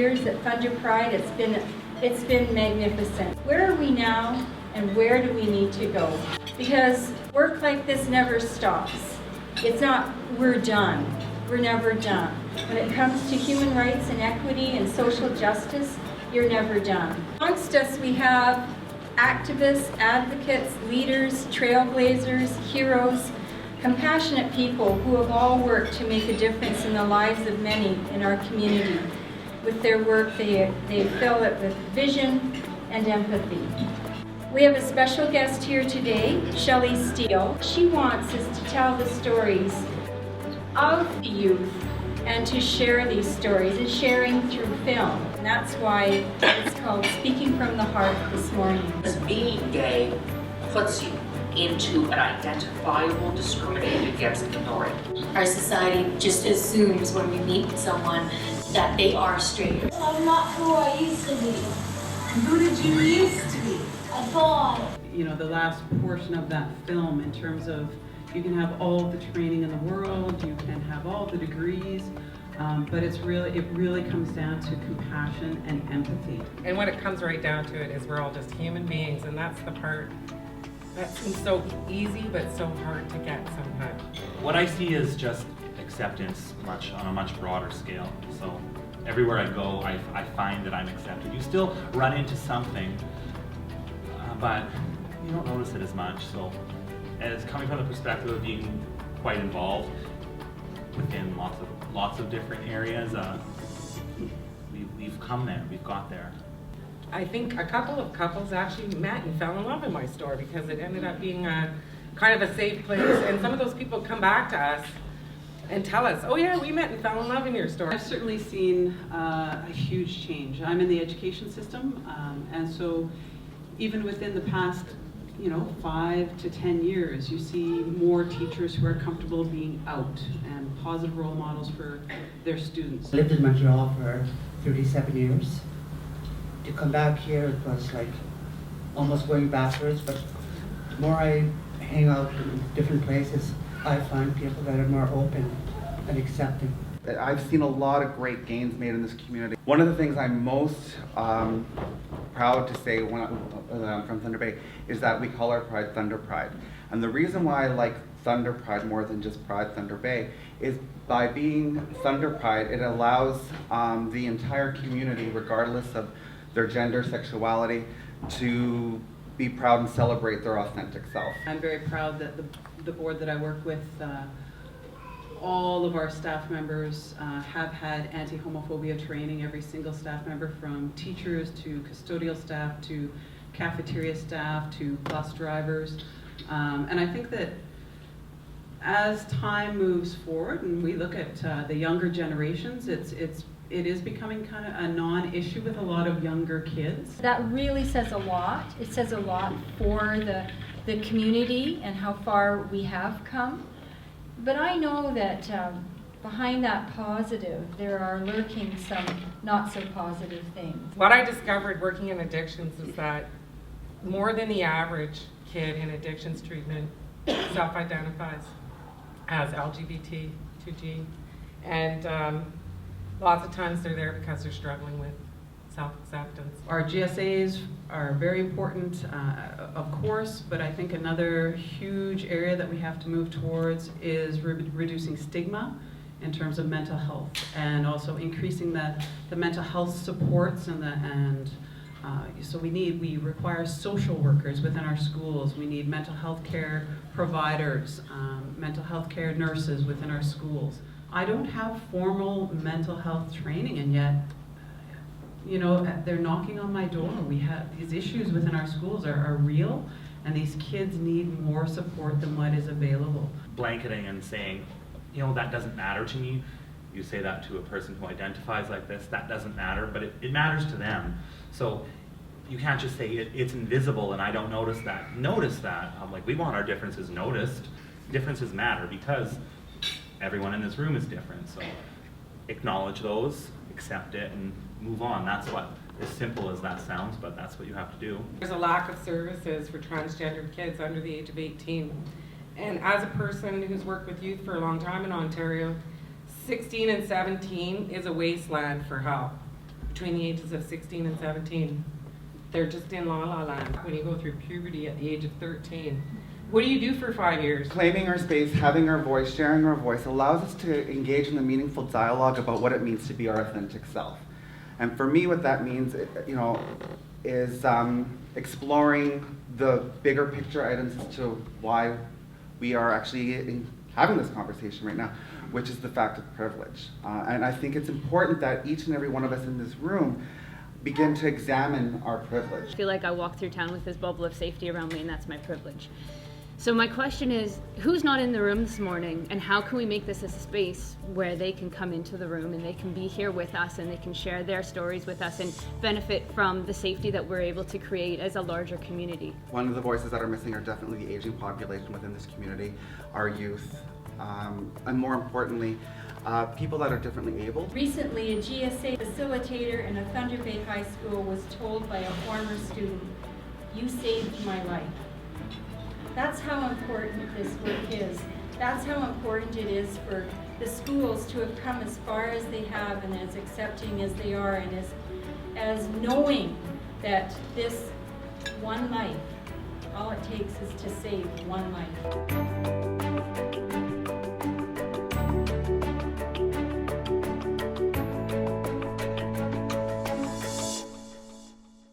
years at Thunder Pride. It's been magnificent. Where are we now and where do we need to go? Because work like this never stops. It's not, we're done. We're never done. When it comes to human rights and equity and social justice, you're never done. Amongst us we have activists, advocates, leaders, trailblazers, heroes, compassionate people who have all worked to make a difference in the lives of many in our community. With their work, they fill it with vision and empathy. We have a special guest here today, Shelley Steele. She wants us to tell the stories of the youth and to share these stories, and sharing through film. And that's why it's called Speaking from the Heart this morning. Because being gay puts you into an identifiable, discriminated against minority. Our society just assumes when we meet someone that they are straight. I'm not who I used to be. Who did you used to be? A boy. You know, the last portion of that film, in terms of you can have all the training in the world, you can have all the degrees, but it really comes down to compassion and empathy. And when it comes right down to it is we're all just human beings, and that's the part that seems so easy but so hard to get sometimes. What I see is just acceptance on a much broader scale. So everywhere I go, I find that I'm accepted. You still run into something, but you don't notice it as much. So as coming from the perspective of being quite involved within lots of different areas, we've come there, we've got there. I think a couple of couples actually met and fell in love in my store because it ended up being a kind of a safe place, and some of those people come back to us and tell us, oh yeah, we met and fell in love in your store. I've certainly seen a huge change. I'm in the education system, and so even within the past 5 to 10 years, you see more teachers who are comfortable being out and positive role models for their students. I lived in Montreal for 37 years. To come back here, it was like almost going backwards, but the more I hang out in different places, I find people that are more open and accepting. I've seen a lot of great gains made in this community. One of the things I'm most proud to say when I'm from Thunder Bay is that we call our pride Thunder Pride. And the reason why I like Thunder Pride more than just Pride Thunder Bay is by being Thunder Pride, it allows the entire community, regardless of their gender, sexuality, to be proud and celebrate their authentic self. I'm very proud that the board that I work with, all of our staff members have had anti-homophobia training, every single staff member, from teachers to custodial staff to cafeteria staff to bus drivers. And I think that as time moves forward and we look at the younger generations, it is becoming kind of a non-issue with a lot of younger kids. That really says a lot. It says a lot for the community and how far we have come. But I know that behind that positive, there are lurking some not so positive things. What I discovered working in addictions is that more than the average kid in addictions treatment self-identifies as LGBT2G, and lots of times they're there because they're struggling with self-acceptance. Our GSAs are very important, of course, but I think another huge area that we have to move towards is reducing stigma in terms of mental health, and also increasing the mental health supports so we require social workers within our schools. We need mental health care providers, mental health care nurses within our schools. I don't have formal mental health training, and yet, they're knocking on my door. We have these issues within our schools are real, and these kids need more support than what is available. Blanketing and saying, that doesn't matter to me. You say that to a person who identifies like this, that doesn't matter, but it matters to them. So you can't just say it's invisible and I don't notice that. Notice that. We want our differences noticed. Differences matter because everyone in this room is different. So acknowledge those, accept it, and move on. That's what, as simple as that sounds, but that's what you have to do. There's a lack of services for transgendered kids under the age of 18. And as a person who's worked with youth for a long time in Ontario, 16 and 17 is a wasteland for help. between the ages of 16 and 17. They're just in la-la land. When you go through puberty at the age of 13, what do you do for 5 years? Claiming our space, having our voice, sharing our voice allows us to engage in the meaningful dialogue about what it means to be our authentic self. And for me, what that means, is exploring the bigger picture items as to why we are actually having this conversation right now, which is the fact of privilege. And I think it's important that each and every one of us in this room begin to examine our privilege. I feel like I walk through town with this bubble of safety around me, and that's my privilege. So my question is, who's not in the room this morning, and how can we make this a space where they can come into the room and they can be here with us and they can share their stories with us and benefit from the safety that we're able to create as a larger community? One of the voices that are missing are definitely the aging population within this community, our youth, and more importantly, people that are differently able. Recently, a GSA facilitator in a Thunder Bay High School was told by a former student, "You saved my life." That's how important this work is. That's how important it is for the schools to have come as far as they have and as accepting as they are, and as knowing that this one life, all it takes is to save one life.